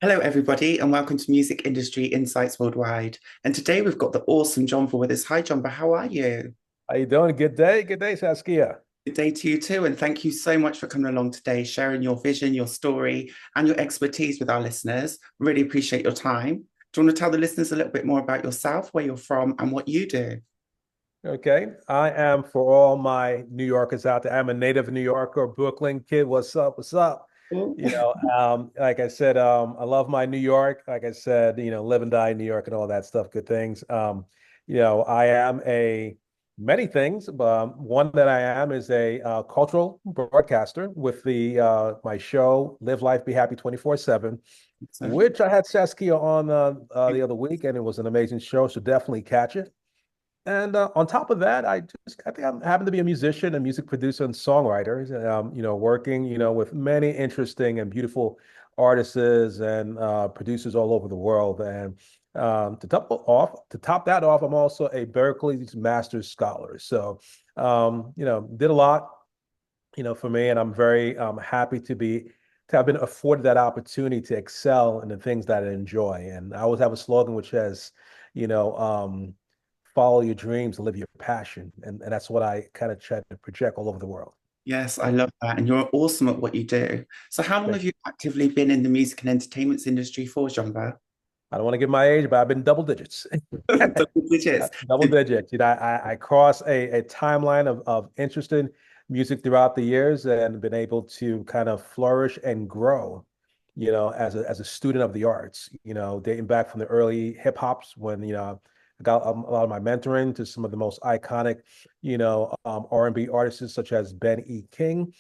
Hello, everybody, and welcome to Music Industry Insights Worldwide. And today we've got the awesome JonVa with us. Hi, JonVa, how are you? How you doing? Good day, Saskia. Good day to you too, and thank you so much for coming along today, sharing your vision, your story, and your expertise with our listeners. Really appreciate your time. Do you want to tell the listeners a little bit more about yourself, where you're from, and what you do? Okay, I am for all my New Yorkers out there. I'm a native New Yorker, Brooklyn kid. What's up? What's up? Oh, Like I said, I love my New York. Like I said, live and die in New York and all that stuff. Good things. I am a many things, but one that I am is a cultural broadcaster with the my show Live Life Be Happy 24/7, so which I had Saskia on the other week, and it was an amazing show. So definitely catch it. And on top of that, I think I happen to be a musician, a music producer, and songwriter. Working with many interesting and beautiful artists and producers all over the world. And to top that off, I'm also a Berkeley Master's Scholar. So did a lot, for me, and I'm very happy to have been afforded that opportunity to excel in the things that I enjoy. And I always have a slogan which says, you know, um, follow your dreams, live your passion. And that's what I kind of try to project all over the world. yes, I love that, and you're awesome at what you do. So, how long have you actively been in the music and entertainment industry for, JonVa? I don't want to give my age, but I've been double digits. Double digits. Double digits. I cross a timeline of interesting music throughout the years and been able to kind of flourish and grow, as a student of the arts, dating back from the early hip hops when, I got a lot of my mentoring to some of the most iconic, R&B artists such as Ben E. King,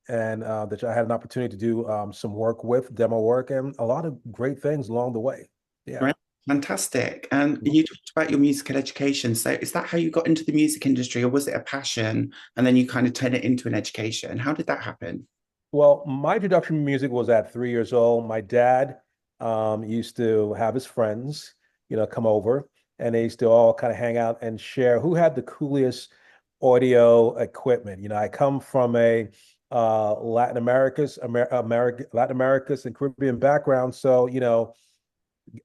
and that I had an opportunity to do some work with, demo work, and a lot of great things along the way. Yeah. Right. Fantastic. And you talked about your musical education. So is that how you got into the music industry, or was it a passion and then you kind of turned it into an education? How did that happen? Well, my introduction to music was at 3 years old. My dad used to have his friends, come over, and they used to all kind of hang out and share who had the coolest audio equipment. I come from a Latin America's and Caribbean background, so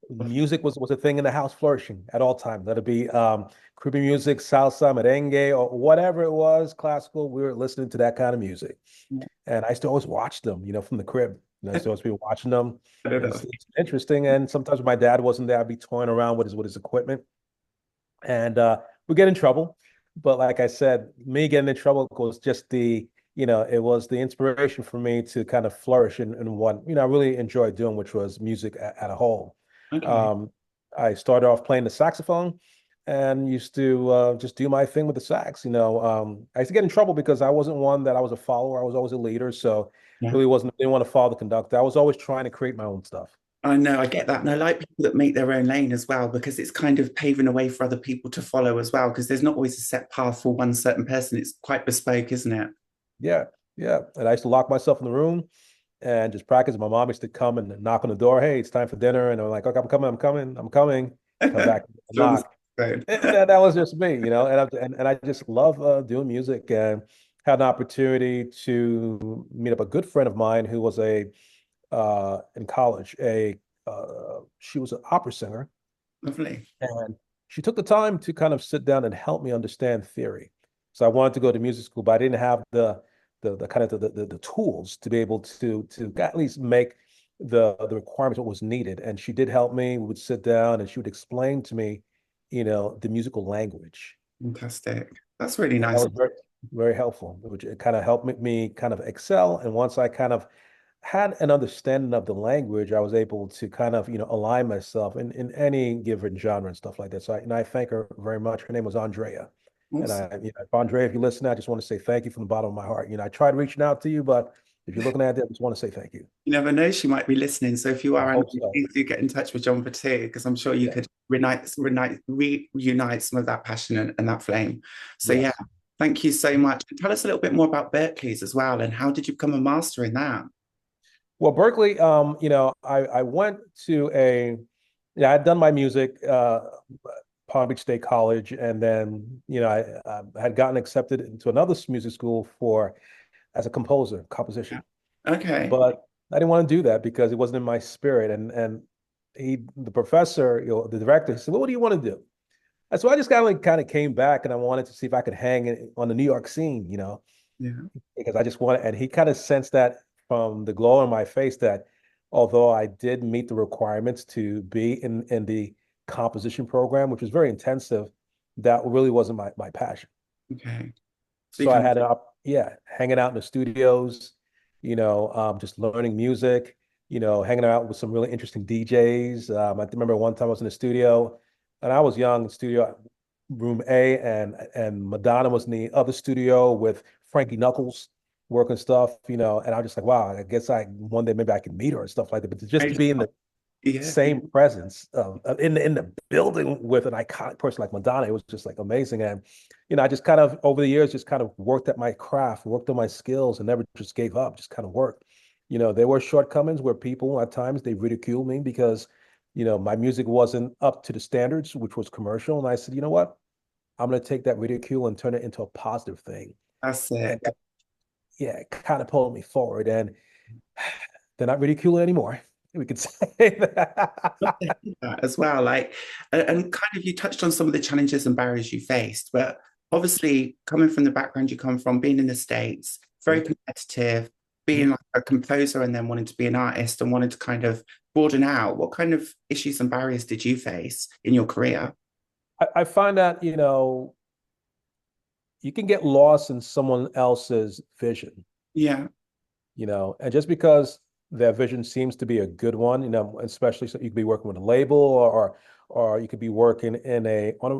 music was a thing in the house flourishing at all times. That'd be Caribbean music, salsa, merengue, or whatever it was, classical. We were listening to that kind of music. And I used to always watch them, from the crib. I used to always be watching them. I don't And know. it's interesting. And sometimes when my dad wasn't there, I'd be toying around with his equipment. And we get in trouble. But like I said, me getting in trouble was just it was the inspiration for me to kind of flourish in what, I really enjoyed doing, which was music at a whole. Okay. Um, I started off playing the saxophone and used to just do my thing with the sax. I used to get in trouble because I wasn't one that I was a follower. I was always a leader. So Yeah. really didn't want to follow the conductor. I was always trying to create my own stuff. I know, I get that. And I like people that make their own lane as well, because it's kind of paving a way for other people to follow as well, because there's not always a set path for one certain person. It's quite bespoke, isn't it? Yeah, yeah. And I used to lock myself in the room and just practice. My mom used to come and knock on the door. Hey, it's time for dinner. And I'm like, okay, I'm coming. Come back and Still on the knock. phone. And that was just me, and I just love doing music and had an opportunity to meet up a good friend of mine who was in college, she was an opera singer, Lovely. and she took the time to kind of sit down and help me understand theory. So I wanted to go to music school, but I didn't have the kind of the tools to be able to at least make the requirements what was needed. And she did help me. We would sit down and she would explain to me, the musical language. Fantastic. That's really And that nice. was very helpful, which it kind of helped me kind of excel. And once I kind of had an understanding of the language, I was able to kind of, align myself in any given genre and stuff like that. So I thank her very much. Her name was Andrea. And Awesome. Andrea, if you listen, I just want to say thank you from the bottom of my heart. I tried reaching out to you, but if you're looking at it, I just want to say thank you. You never know, she might be listening. So if you I are, and hope so. please do get in touch with John too, because I'm sure you Yeah. could reunite some of that passion and that flame. So yeah, Yes. thank you so much. Tell us a little bit more about Berkeley's as well, and how did you become a master in that? Well, Berkeley, I went to yeah, I'd done my music, Palm Beach State College, and then, I had gotten accepted into another music school as a composer, Yeah. composition. Okay. But I didn't want to do that because it wasn't in my spirit. And the professor, the director, he said, well, what do you want to do? And so I just kind of came back and I wanted to see if I could on the New York scene, Yeah. because I just wanted, and he kind of sensed that from the glow on my face that although I did meet the requirements to be in the composition program, which was very intensive, that really wasn't my passion. Okay. So you So I kind had yeah, hanging out in the studios, just learning music, hanging out with some really interesting DJs. I remember one time I was in the studio, and I was young, studio room A, and Madonna was in the other studio with Frankie Knuckles working stuff, and I was just like, wow, I guess one day maybe I can meet her and stuff like that. But just to of, be in the yeah. same presence in the building with an iconic person like Madonna. It was just like amazing. And, I just kind of over the years just kind of worked at my craft, worked on my skills and never just gave up, just kind of worked. There were shortcomings where people at times they ridiculed me because, my music wasn't up to the standards, which was commercial. And I said, you know what? I'm going to take that ridicule and turn it into a positive thing. That's And it. yeah, it kind of pulled me forward. And they're not ridiculing anymore. We could say that. That as well. Like, and kind of you touched on some of the challenges and barriers you faced, but obviously coming from the background you come from, being in the States, very competitive, being Mhm. like a composer and then wanting to be an artist and wanting to kind of broaden out. What kind of issues and barriers did you face in your career? I find that, you can get lost in someone else's vision, Yeah, and just because their vision seems to be a good one, especially so you could be working with a label or you could be working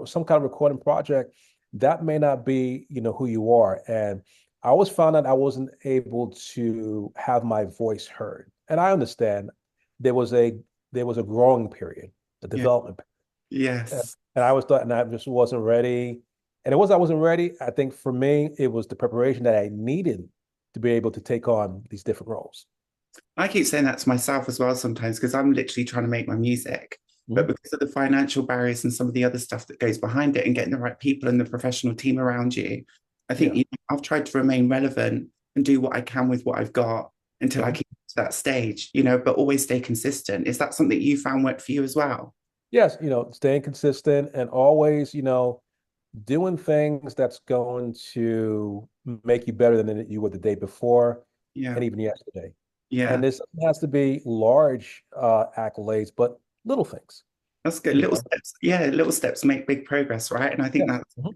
some kind of recording project, that may not be, who you are. And I always found that I wasn't able to have my voice heard. And I understand there was a there was a growing period, a yeah, development. yes. And I was thought, and I just wasn't ready. And it was I wasn't ready. I think for me, it was the preparation that I needed to be able to take on these different roles. I keep saying that to myself as well sometimes because I'm literally trying to make my music. But Mhm. because of the financial barriers and some of the other stuff that goes behind it and getting the right people and the professional team around you, I think Yeah. I've tried to remain relevant and do what I can with what I've got until I Mhm. get to that stage, but always stay consistent. Is that something you found worked for you as well? Yes, staying consistent and always, doing things that's going to make you better than you were the day before and Yeah, even yesterday. And yeah. this has to be large accolades, but little things, That's good. you Little know. steps. Yeah, little steps make big progress, right? And I think Yes. that's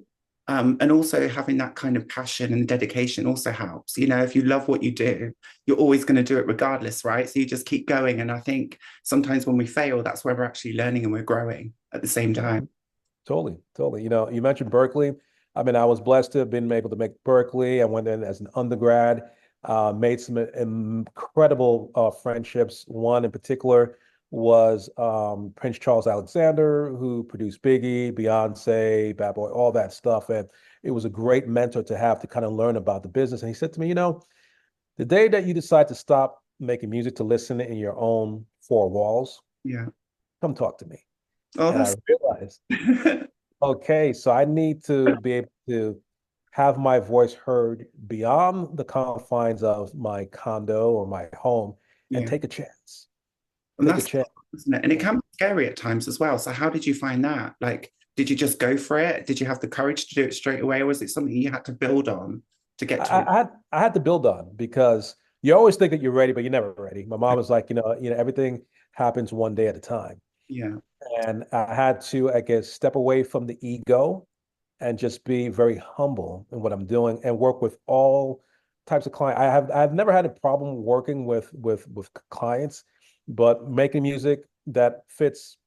and also having that kind of passion and dedication also helps. If you love what you do, you're always going to do it regardless, right? So you just keep going. And I think sometimes when we fail, that's where we're actually learning and we're growing at the same Mhm. time. Totally, totally. You mentioned Berkeley. I mean, I was blessed to have been able to make Berkeley. I went in as an undergrad, made some incredible friendships. One in particular was Prince Charles Alexander, who produced Biggie, Beyonce, Bad Boy, all that stuff. And it was a great mentor to have to kind of learn about the business. And he said to me, the day that you decide to stop making music to listen in your own four walls, Yeah. come talk to me. Oh, And I that's realized okay, so I need to be able to have my voice heard beyond the confines of my condo or my home and yeah. take a chance. And Take a that's, chance. isn't it? And it can be scary at times as well. So how did you find that? Like, did you just go for it? Did you have the courage to do it straight away? Or was it something you had to build on to get to it? I had to build on because you always think that you're ready, but you're never ready. My mom was like, everything happens one day at a time. Yeah. And I had to, I guess, step away from the ego and just be very humble in what I'm doing and work with all types of clients. I've never had a problem working with clients, but making music that fits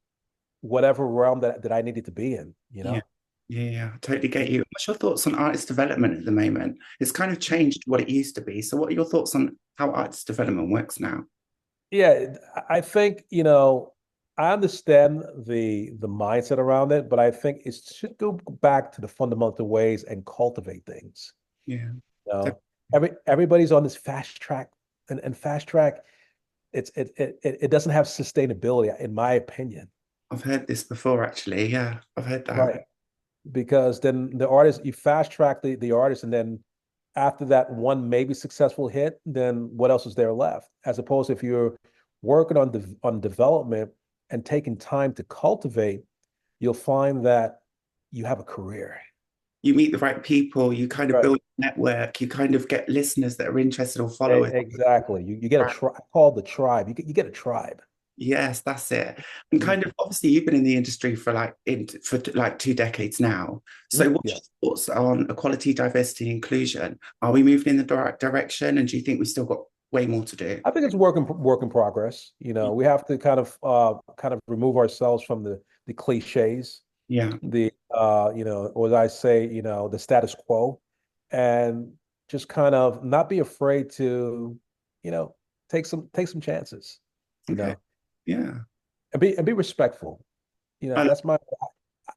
whatever realm that I needed to be in, you Yeah. know? Yeah, I totally get you. What's your thoughts on artist development at the moment? It's kind of changed what it used to be. So what are your thoughts on how artist development works now? Yeah, I think, I understand the mindset around it, but I think it should go back to the fundamental ways and cultivate things. Yeah. You So know, everybody's on this fast track and fast track it doesn't have sustainability, in my opinion. I've heard this before, actually. Yeah, I've heard that. Right. Because then the artist, you fast track the artist, and then after that one maybe successful hit, then what else is there left? As opposed to if you're working on development and taking time to cultivate, you'll find that you have a career. You meet the right people, you kind of Right. build a network, you kind of get listeners that are interested or followers. Exactly. You get a tribe called the tribe. You get a tribe. Yes, that's it. And Mhm. kind of obviously you've been in the industry for like 2 decades now. So what's Yeah. your thoughts on equality, diversity, and inclusion? Are we moving in the right direction? And do you think we've still got way more to do? I think it's work in progress. We have to kind of remove ourselves from the cliches, Yeah. or as I say, the status quo, and just kind of not be afraid to, you know, take some chances, you Okay. know, Yeah. and be respectful. I That's my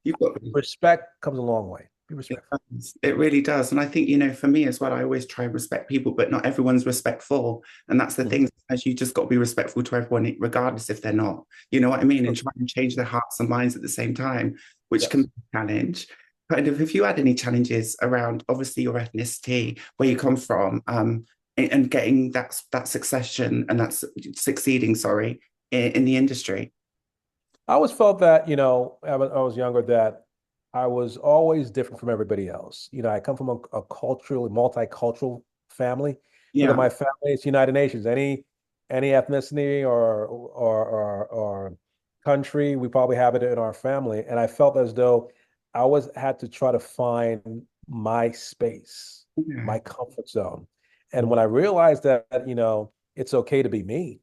You've got respect comes a long way. Be it respectful. does. It really does. And I think, for me as well, I always try and respect people, but not everyone's respectful. And that's the Mhm. thing, as you just got to be respectful to everyone, regardless if they're not. You know what I mean? And try and change their hearts and minds at the same time, which can Yes. be a challenge. Kind of, if you had any challenges around obviously your ethnicity, where you come from, and getting that succession and that's succeeding, sorry, in the industry. I always felt that, I was younger, that I was always different from everybody else. I come from a culturally multicultural family. Look at Yeah. my family; it's United Nations. Any ethnicity or country, we probably have it in our family. And I felt as though I always had to try to find my space, Yeah. my comfort zone. And when I realized that, it's okay to be me,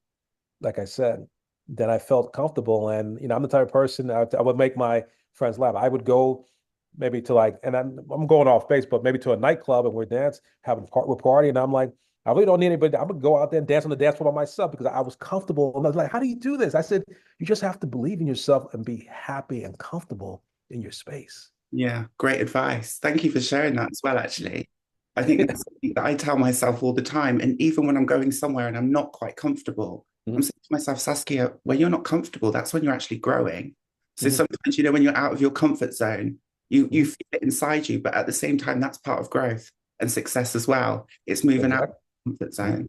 like I said, then I felt comfortable. And, I'm the type of person I would make my friends laugh. I would go maybe to like, and I'm going off base, but maybe to a nightclub and we're having we're party. And I'm like, I really don't need anybody. I'm gonna go out there and dance on the dance floor by myself because I was comfortable. And I was like, how do you do this? I said, you just have to believe in yourself and be happy and comfortable in your space. Yeah, great advice. Thank you for sharing that as well, actually. I think that's something that I tell myself all the time. And even when I'm going somewhere and I'm not quite comfortable, I'm Mhm. saying to myself, Saskia, when you're not comfortable, that's when you're actually growing. So Mhm. sometimes, when you're out of your comfort zone, you Mhm. feel it inside you, but at the same time, that's part of growth and success as well. It's moving out of Exactly. the comfort Mhm. zone.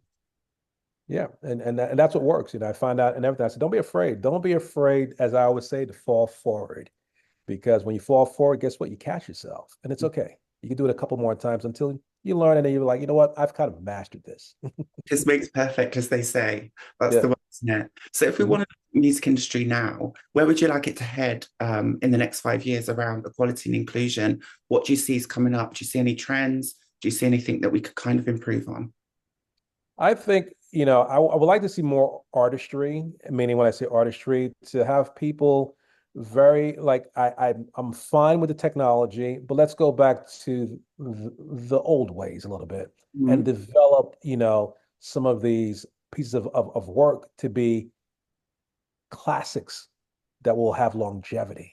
Yeah, and that's what works. I find out and everything. I said, don't be afraid. Don't be afraid, as I always say, to fall forward. Because when you fall forward, guess what? You catch yourself, and it's okay. You can do it a couple more times until you learn, and then you're like, you know what? I've kind of mastered this. Just makes perfect, as they say. That's Yeah. the way, isn't it? So if we Mhm. want to music industry now, where would you like it to head in the next 5 years around equality and inclusion? What do you see is coming up? Do you see any trends? Do you see anything that we could kind of improve on? I think, I would like to see more artistry, meaning when I say artistry, to have people very like I'm fine with the technology, but let's go back to the old ways a little bit and Mhm. develop, some of these pieces of work to be classics that will have longevity.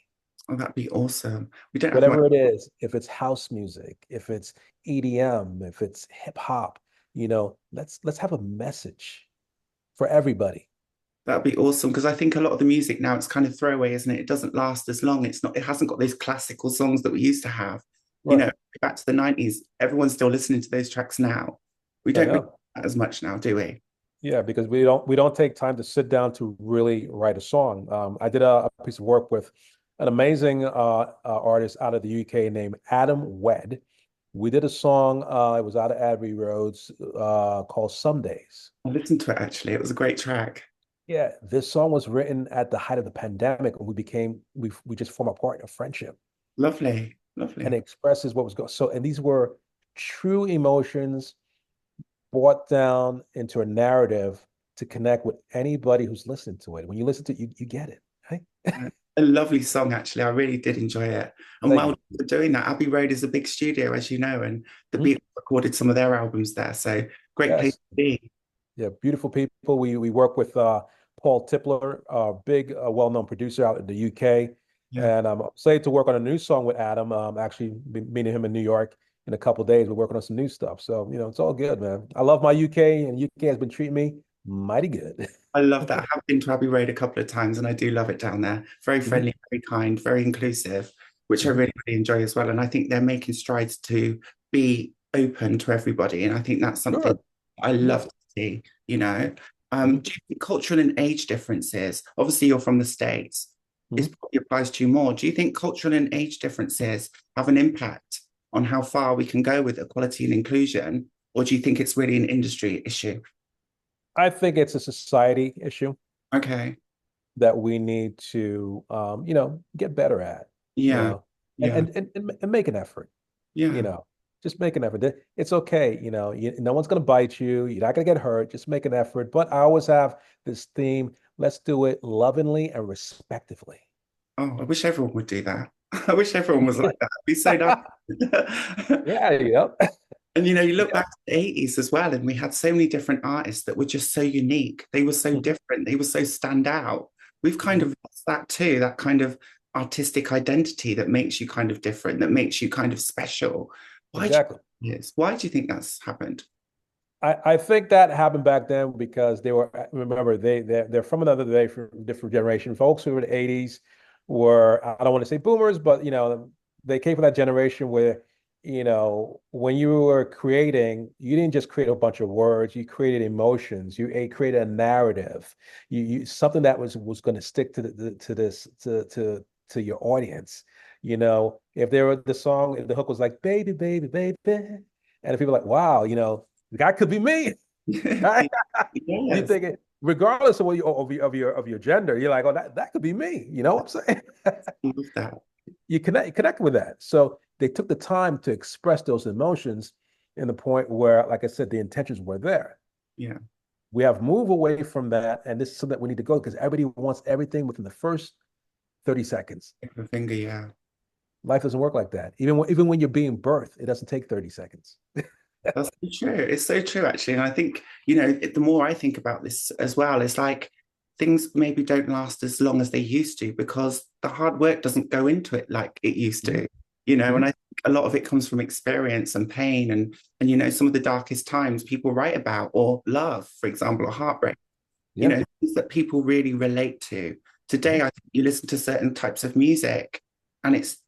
Oh, that'd be awesome. We don't have much. Whatever it is, if it's house music, if it's EDM, if it's hip hop, let's have a message for everybody. That'd be awesome because I think a lot of the music now it's kind of throwaway, isn't it? It doesn't last as long. It's not. It hasn't got those classical songs that we used to have. Right. Back to the 90s. Everyone's still listening to those tracks now. We I don't really do know. that as much now, do we? Yeah, because we don't take time to sit down to really write a song. I did a piece of work with an amazing artist out of the UK named Adam Wedd. We did a song. It was out of Abbey Roads called "Some Days." I listened to it actually. It was a great track. Yeah, this song was written at the height of the pandemic, and we just formed a partner friendship, Lovely, and it lovely. expresses what was going. So, and these were true emotions brought down into a narrative to connect with anybody who's listening to it. When you listen to it, you get it, right? A lovely song, actually. I really did enjoy it. And Thank well you. done for doing that. Abbey Road is a big studio, as you know, and the Mhm. Beatles recorded some of their albums there. So great place Yes. to be. Yeah, beautiful people. We work with Paul Tipler, big, well-known producer out in the UK, Yeah. and I'm excited to work on a new song with Adam. Actually, meeting him in New York in a couple of days. We're working on some new stuff, so it's all good, man. I love my UK, and UK has been treating me mighty good. I love that. I have been to Abbey Road a couple of times and I do love it down there. Very Mhm. friendly, very kind, very inclusive, which I Mhm. really, really enjoy as well. And I think they're making strides to be open to everybody. And I think that's something Sure. I Yeah. love to see, you know. Mhm. Do you think cultural and age differences, obviously you're from the States, this Mhm. probably applies to you more. Do you think cultural and age differences have an impact on how far we can go with equality and inclusion? Or do you think it's really an industry issue? I think it's a society issue Okay. that we need to, get better at, you Yeah. know, and Yeah. and and make an effort, you Yeah. know, just make an effort. It's okay, no one's going to bite you. You're not going to get hurt. Just make an effort. But I always have this theme: let's do it lovingly and respectively. Oh, I wish everyone would do that. I wish everyone was like that. It'd be so nice. Yeah, yep. And you look Yeah. back to the 80s as well, and we had so many different artists that were just so unique. They were so Mhm. different. They were so stand out. We've kind Mhm. of lost that too, that kind of artistic identity that makes you kind of different, that makes you kind of special. Why do you Exactly. think it is? Why do you think that's happened? I think that happened back then because they were, remember, they're from another, day, from different generation. Folks who were in the 80s were, I don't want to say boomers, but they came from that generation where, when you were creating, you didn't just create a bunch of words, you created emotions, you created a narrative, you something that was going to stick to to this to your audience. If there were the song, if the hook was like baby, baby, baby, and if people were like, wow, that could be me, right? You Yes, think it, regardless of what you of your gender, you're like, oh, that could be me. You know what I'm saying? I love that. You connect with that. So they took the time to express those emotions in the point where, like I said, the intentions were there. Yeah, We have moved away from that, and this is something that we need to go because everybody wants everything within the first 30 seconds. give a finger, yeah. Life doesn't work like that. Even when you're being birthed, it doesn't take 30 seconds. That's so true. It's so true, actually. And I think, the more I think about this as well, it's like things maybe don't last as long as they used to because the hard work doesn't go into it like it used Mhm. and Mhm. I think a lot of it comes from experience and pain and some of the darkest times people write about or love, for example, or heartbreak, Yeah. things that people really relate to. Today, Mhm. I think you listen to certain types of music and it's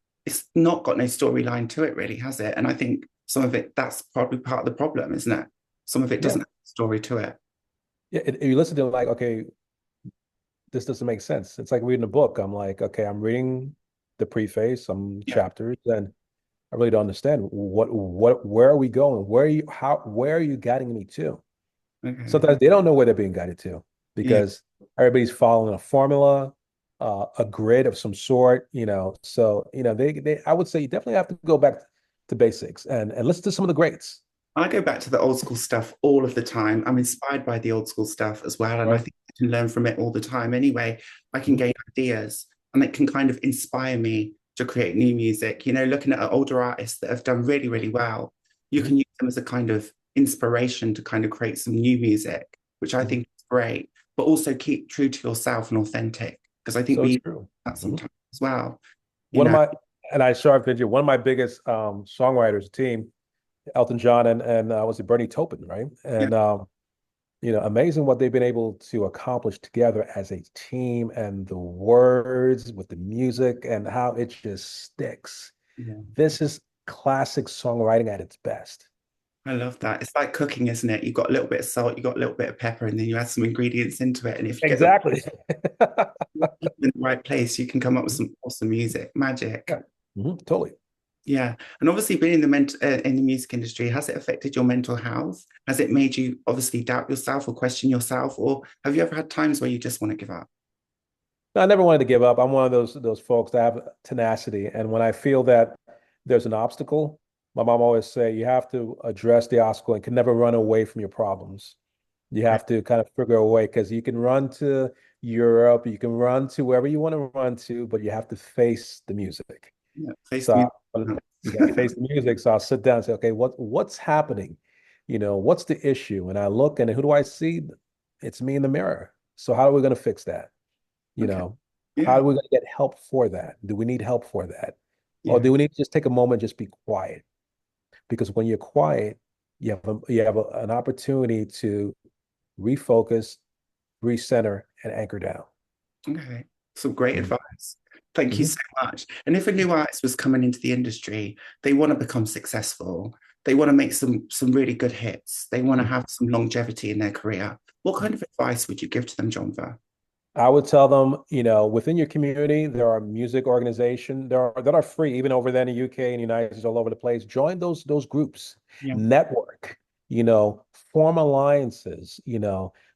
not got no storyline to it really, has it? And I think some of it, that's probably part of the problem, isn't it? Some of it Yeah. doesn't have a story to it. Yeah. If you listen to it like, okay, this doesn't make sense. It's like reading a book. I'm like, okay, I'm reading the preface, some Yeah. chapters, and I really don't understand where are we going? Where are you guiding me to? Okay. Sometimes they don't know where they're being guided to Yeah. because everybody's following a formula, a grid of some sort, So, I would say you definitely have to go back to basics and listen to some of the greats. I go back to the old school stuff all of the time. I'm inspired by the old school stuff as well. And I Right. think I can learn from it all the time anyway. I can Mhm. gain ideas and it can kind of inspire me to create new music. Looking at older artists that have done really, really well, you Mhm. can use them as a kind of inspiration to kind of create some new music, which I Mhm. think is great, but also keep true to yourself and authentic because I think So we it's need true. that Mhm. sometimes as well. You One of know, my, and I sure I've one of my biggest songwriters team, Elton John and was it Bernie Taupin, right? yeah, And amazing what they've been able to accomplish together as a team and the words with the music and how it just sticks. yeah. This is classic songwriting at its best. I love that. It's like cooking, isn't it? You've got a little bit of salt, you've got a little bit of pepper, and then you add some ingredients into it. And if you get the Exactly. in the right place, you can come up with some awesome music, magic. Yeah. Totally. Yeah. And obviously, being in the music industry, has it affected your mental health? Has it made you obviously doubt yourself or question yourself? Or have you ever had times where you just want to give up? No, I never wanted to give up. I'm one of those folks that have tenacity. And when I feel that there's an obstacle, my mom always say you have to address the obstacle and can never run away from your problems. You Okay. have to kind of figure a way because you can run to Europe, you can run to wherever you want to run to, but you have to face the music. Yeah. Face So music. you got to face the music. So I'll sit down and say, okay, what's happening? What's the issue? And I look and who do I see? It's me in the mirror. So how are we going to fix that? Okay. How Yeah. are we going to get help for that? Do we need help for that? Or Yeah. do we need to just take a moment, just be quiet? Because when you're quiet, you have an opportunity to refocus, recenter, and anchor down. Okay. Some great Mhm. advice. Thank you Mhm. so much. And if a new artist was coming into the industry, they want to become successful. they want to make some really good hits. They want to have some longevity in their career. What kind of advice would you give to them, JonVa? I would tell them, within your community, there are music organizations that are free, even over there in the UK and United States, all over the place. Join those groups, Yeah. network, form alliances,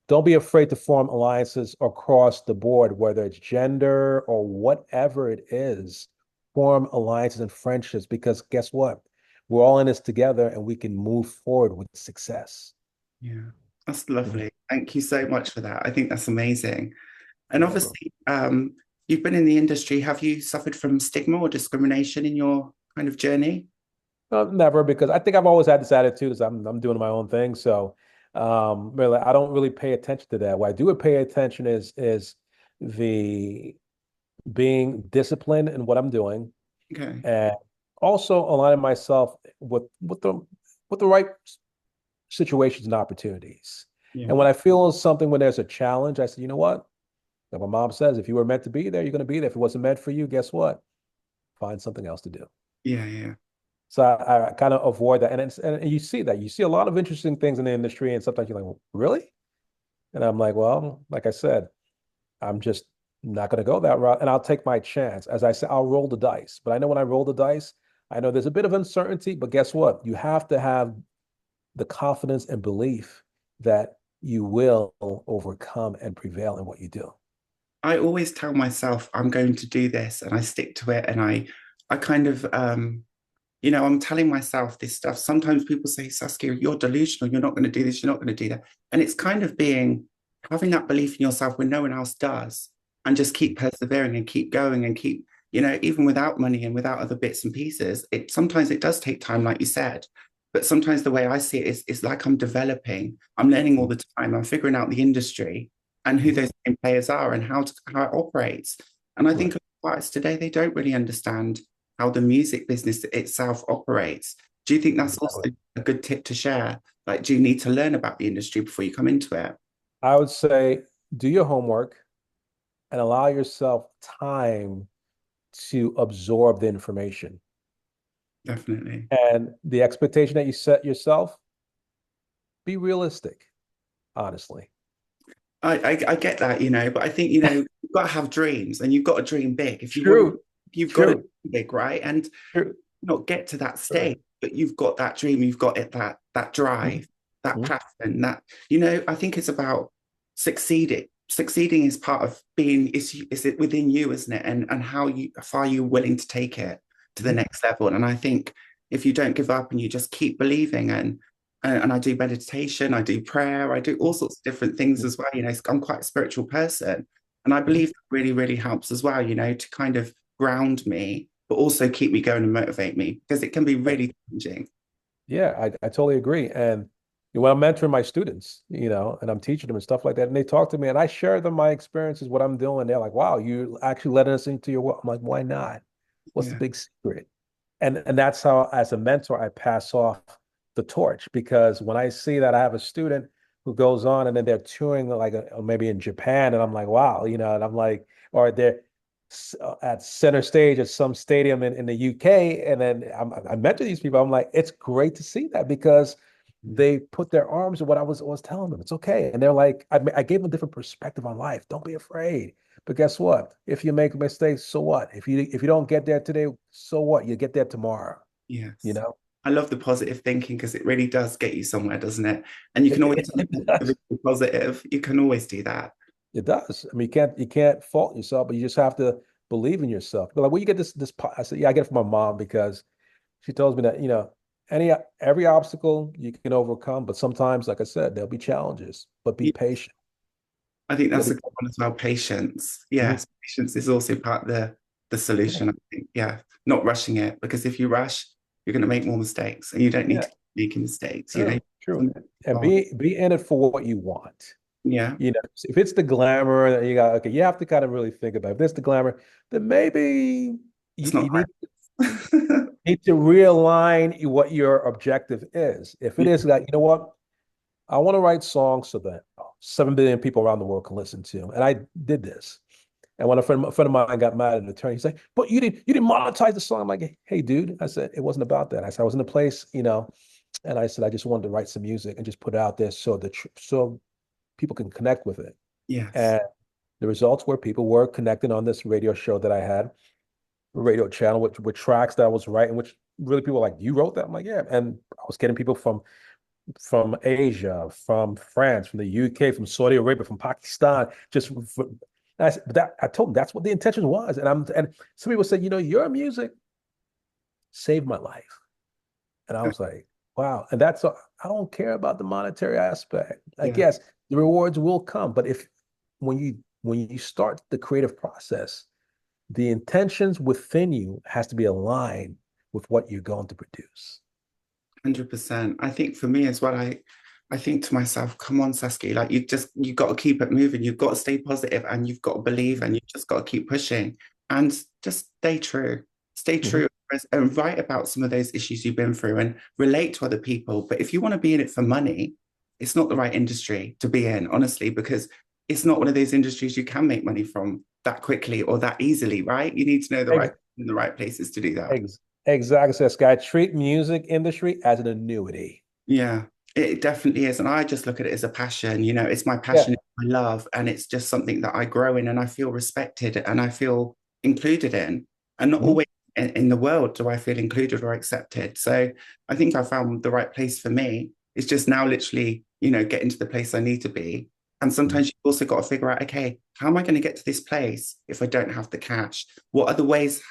Don't be afraid to form alliances across the board, whether it's gender or whatever it is. Form alliances and friendships because guess what? We're all in this together and we can move forward with success. Yeah. That's Mhm. lovely. Thank you so much for that. I think that's amazing. And You're welcome. obviously, you've been in the industry. Have you suffered from stigma or discrimination in your kind of journey? Never, because I think I've always had this attitude is I'm doing my own thing. So really I don't really pay attention to that. What I do pay attention is the being disciplined in what I'm doing Okay. and also aligning myself with the right situations and opportunities. Yeah. And when I feel something when there's a challenge, I say, you know what? Like my mom says, if you were meant to be there, you're going to be there. If it wasn't meant for you, guess what? Find something else to do. Yeah. Yeah. So I kind of avoid that. And you see that. You see a lot of interesting things in the industry, and sometimes you're like, well, really? And I'm like, well, like I said, I'm just not going to go that route. And I'll take my chance. As I said, I'll roll the dice. But I know when I roll the dice, I know there's a bit of uncertainty, but guess what? You have to have the confidence and belief that you will overcome and prevail in what you do. I always tell myself I'm going to do this and I stick to it. And I kind of, I'm telling myself this stuff. Sometimes people say, Saskia, you're delusional. You're not going to do this. You're not going to do that. And it's kind of having that belief in yourself when no one else does and just keep persevering and keep going and keep, even without money and without other bits and pieces, sometimes it does take time, like you said. But sometimes the way I see it is like I'm developing, I'm learning all the time, I'm figuring out the industry and who Mhm. those main players are and how it operates. And I Right. think artists today, they don't really understand how the music business itself operates. Do you think that's also Exactly. a good tip to share? Like, do you need to learn about the industry before you come into it? I would say do your homework and allow yourself time to absorb the information. Definitely. And the expectation that you set yourself, be realistic, honestly. I get that, but I think, you've got to have dreams and you've got to dream big. If you want to, True, you've got to true, dream big, right? And true. not get to that Right. stage, but you've got that dream, you've got it, that drive, that Mhm. passion, I think it's about succeeding. Succeeding is part of being, is it within you, isn't it? And how far you're willing to take it to the Mhm. next level. And I think if you don't give up and you just keep believing and I do meditation, I do prayer, I do all sorts of different things Mhm. as well. I'm quite a spiritual person. And I Mhm. believe that really, really helps as well, to kind of ground me, but also keep me going and motivate me because it can be really challenging. Yeah, I totally agree. And when I'm mentoring my students, and I'm teaching them and stuff like that, and they talk to me and I share them my experiences, what I'm doing. They're like, wow, you actually letting us into your world. I'm like, why not? What's the Yeah. big secret? And that's how, as a mentor, I pass off the torch because when I see that I have a student who goes on and then they're touring like maybe in Japan, and I'm like, wow, and I'm like, or they're at center stage at some stadium in the UK, and then I mentor these people. I'm like, it's great to see that because they put their arms in what I was telling them. It's okay, and they're like, I gave them a different perspective on life. Don't be afraid. But guess what? If you make mistakes, so what? If you don't get there today, so what? You get there tomorrow. You Yes. know? I love the positive thinking because it really does get you somewhere, doesn't it? And you can always It does. be positive. You can always do that. It does. I mean, you can't fault yourself, but you just have to believe in yourself. But like, where you get this? I said, yeah, I get it from my mom because she tells me that every obstacle you can overcome, but sometimes, like I said, there'll be challenges. But be Yeah. patient. I think that's Really. a good one as well. Patience. Mhm. Yes, patience is also part of the Yeah. solution, I think. Yeah. Not rushing it because if you rush, you're going to make more mistakes and you don't need Yeah. to keep making mistakes, True. True. And Oh, be in it for what you want. yeah. If it's the glamour that you got, okay, you have to kind of really think about it. If it's the glamour, then maybe you, It's not you need, right. need to realign what your objective is. If it Yeah. is like, you know what, I want to write songs so that 7 billion people around the world can listen to them. And I did this. And when a friend of mine got mad at an attorney, he's like, but you didn't monetize the song. I'm like, hey, dude, I said, it wasn't about that. I said, I was in a place, And I said, I just wanted to write some music and just put it out there so so people can connect with it. Yes. And the results were people were connecting on this radio show that I had, radio channel with tracks that I was writing, which really people were like, you wrote that? I'm like, yeah. And I was getting people from Asia, from France, from the UK, from Saudi Arabia, from Pakistan, just I told them that's what the intention was. And some people said, your music saved my life. And I was like, wow. And I don't care about the monetary aspect. I Yeah. guess the rewards will come. But when you start the creative process, the intentions within you has to be aligned with what you're going to produce. 100%. I think for me as well, I think to myself, come on, Saskia, like you got to keep it moving. You've got to stay positive and you've got to believe and you've just got to keep pushing and just stay true. Stay true and write about some of those issues you've been through and relate to other people. But if you want to be in it for money, it's not the right industry to be in, honestly, because it's not one of those industries you can make money from that quickly or that easily, right? You need to know in the right places to do that. Exactly. So, Sky, treat music industry as an annuity. Yeah, it definitely is. And I just look at it as a passion. It's my Yeah. passion, it's my love, and it's just something that I grow in and I feel respected and I feel included in. And not always in the world do I feel included or accepted. So I think I found the right place for me. It's just now literally, getting to the place I need to be. And sometimes you've also got to figure out, okay, how am I going to get to this place if I don't have the cash? What other ways,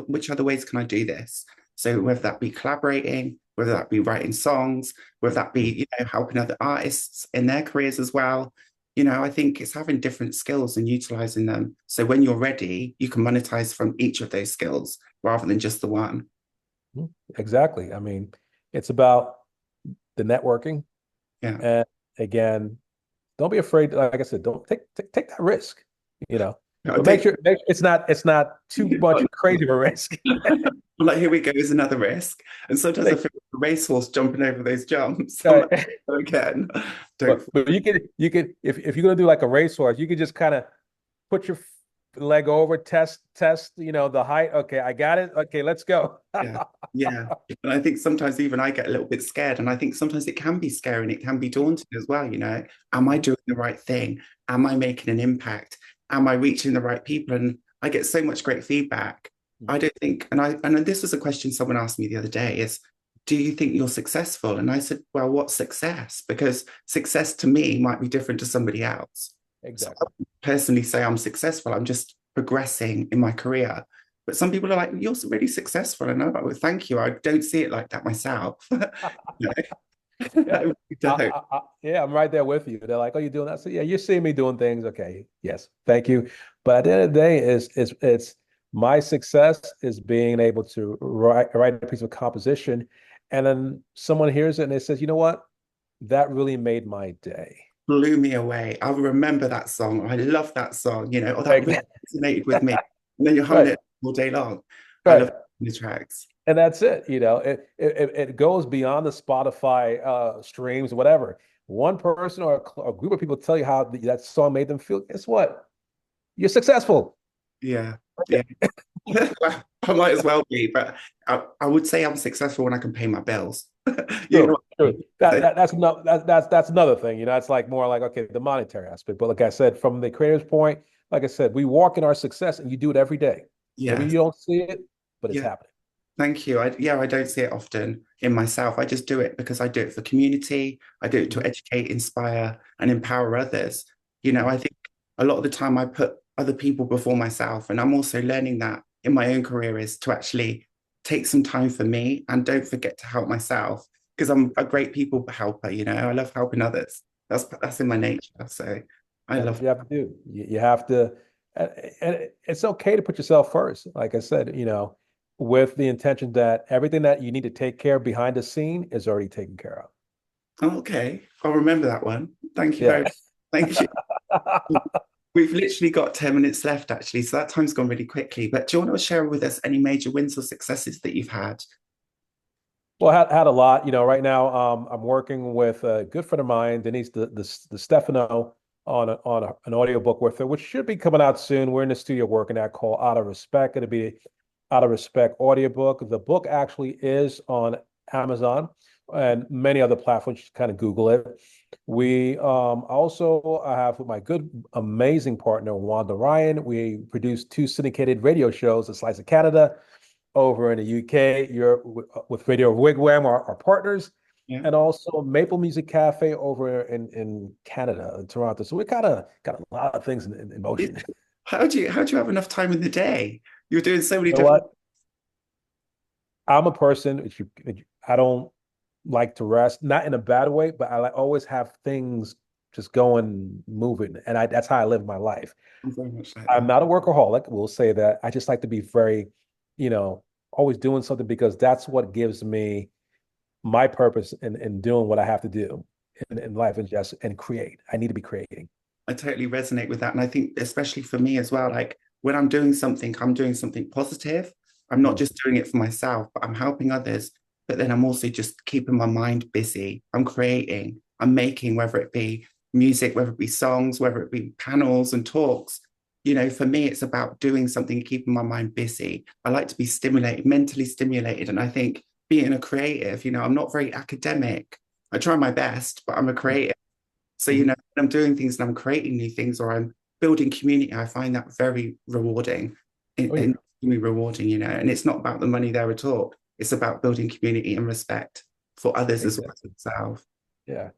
which other ways can I do this? So whether that be collaborating, whether that be writing songs, whether that be, helping other artists in their careers as well. I think it's having different skills and utilizing them. So when you're ready, you can monetize from each of those skills rather than just the one. Exactly. I mean, it's about the networking. Yeah. And again, don't be afraid. Like I said, don't take that risk, but make sure it's not too much crazy of a risk. Like, here we go, is another risk. And sometimes I feel like a racehorse jumping over those jumps. Right. Like, again, but you could if you're gonna do like a racehorse, you could just kind of put your leg over, test, the height. Okay, I got it. Okay, let's go. Yeah. And I think sometimes even I get a little bit scared. And I think sometimes it can be scary and it can be daunting as well. Am I doing the right thing? Am I making an impact? Am I reaching the right people? And I get so much great feedback. I don't think, and this was a question someone asked me the other day is, do you think you're successful? And I said, well, what's success? Because success to me might be different to somebody else. Exactly. So I wouldn't personally say I'm successful. I'm just progressing in my career. But some people are like, you're really successful. And I'm like, well, thank you. I don't see it like that myself. Yeah, I'm right there with you. They're like, "Oh, you're doing that?" So yeah, you're seeing me doing things. Okay, yes, thank you. But at the end of the day, it's my success is being able to write a piece of composition, and then someone hears it and it says, "You know what? That really made my day." Blew me away. I remember that song. I love that song. Or that really resonated with me. And then you're humming it all day long. I love the tracks. And that's it. It goes beyond the Spotify streams, whatever. One person or a group of people tell you how that song made them feel. Guess what? You're successful. Yeah. Yeah. I might as well be, but I would say I'm successful when I can pay my bills. True. That's another thing. It's like more like, okay, the monetary aspect. But like I said, from the creator's point, like I said, we walk in our success and you do it every day. Yeah. Maybe you don't see it, but it's happening. Thank you. I don't see it often in myself. I just do it because I do it for community. I do it to educate, inspire, and empower others. I think a lot of the time I put other people before myself, and I'm also learning that in my own career is to actually take some time for me and don't forget to help myself because I'm a great people helper. I love helping others. That's in my nature. So I love. You have to do. You have to, and it's okay to put yourself first. Like I said, with the intention that everything that you need to take care of behind the scene is already taken care of. Okay, I'll remember that one. Thank you very much. Thank you. We've literally got 10 minutes left, actually, so that time's gone really quickly. But do you want to share with us any major wins or successes that you've had? Well, I had a lot. Right now I'm working with a good friend of mine, Denise the Stefano, on an audiobook with her, which should be coming out soon. We're in the studio working that called Out of Respect. It'll be Out of Respect audiobook. The book actually is on Amazon. and many other platforms. Just kind of Google it. We also I have with my good, amazing partner Wanda Ryan. We produce two syndicated radio shows, A Slice of Canada over in the UK, Europe with Radio Wigwam, our partners, Yeah. and also Maple Music Cafe over in Canada, in Toronto. So we got a lot of things in motion. How do you have enough time in the day? You're doing so many You know different. what? I'm a person, I don't like to rest, not in a bad way, but I like always have things just going, moving. And that's how I live my life. I'm very much like I'm that. not a workaholic, we'll say that. I just like to be very, you know, always doing something because that's what gives me my purpose in doing what I have to do in life and just and create. I need to be creating. I totally resonate with that. And I think, especially for me as well, like when I'm doing something, I'm doing something positive. I'm not Mm. just doing it for myself, but I'm helping others. But then I'm also just keeping my mind busy. I'm creating, I'm making, whether it be music, whether it be songs, whether it be panels and talks. For me, it's about doing something and keeping my mind busy. I like to be stimulated, mentally stimulated. And I think being a creative, I'm not very academic. I try my best, but I'm a creative. So, Mhm. when I'm doing things and I'm creating new things or I'm building community, I find that very rewarding Oh and yeah, extremely rewarding. And it's not about the money there at all. It's about building community and respect for others as well as exactly. yourself. Yeah.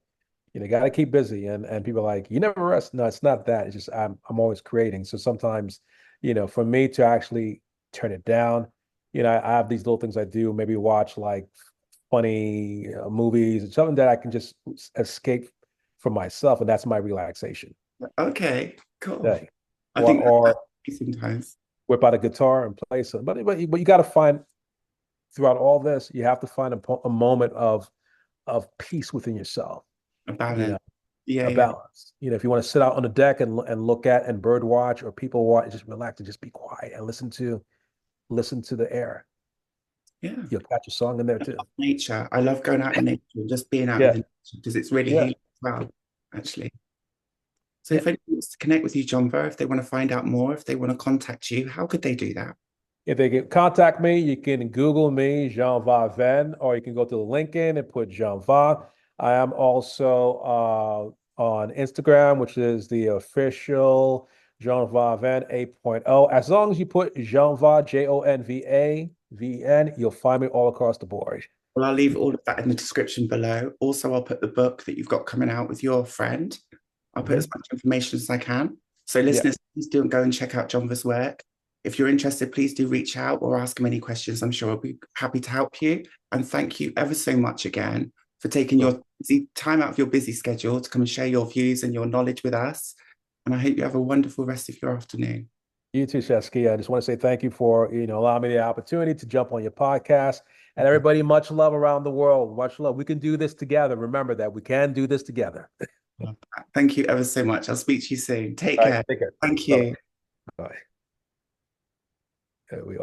Got to keep busy, and people are like, you never rest. No, it's not that. It's just I'm always creating. So sometimes, for me to actually turn it down, I have these little things I do, maybe watch like funny movies, something that I can just escape from myself, and that's my relaxation. Okay, cool. Day. I Or think or that's sometimes whip out a guitar and play some. But you got to find throughout all this, you have to find a moment of peace within yourself. a You know, balance. Yeah, a yeah, balance. If you want to sit out on the deck and look at and bird watch or people watch, just relax and just be quiet and listen to the air. yeah. You'll catch a song in there I too. love nature. I love going out in nature and just being out in Yeah, the nature because it's really yeah, healing as well, actually. So yeah. if anyone wants to connect with you, JonVa, if they want to find out more, if they want to contact you, how could they do that? If they can contact me, you can Google me, JonVa Ven, or you can go to the LinkedIn and put JonVa. I am also on Instagram, which is the official JonVa Ven 8.0. As long as you put JonVa, JonVa VN, you'll find me all across the board. Well, I'll leave all of that in the description below. Also, I'll put the book that you've got coming out with your friend. I'll put as Mhm. much information as I can. So, Yeah. listeners, please do go and check out JonVa's work. If you're interested, please do reach out or ask him any questions. I'm sure I'll be happy to help you. And thank you ever so much again for taking Well, your time out of your busy schedule to come and share your views and your knowledge with us. And I hope you have a wonderful rest of your afternoon. you too, Shesky. I just want to say thank you for allowing me the opportunity to jump on your podcast. And everybody, much love around the world. Much love. We can do this together. Remember that we can do this together. Thank you ever so much. I'll speak to you soon. Take All right, care. take care. Thank Bye. you. Bye. We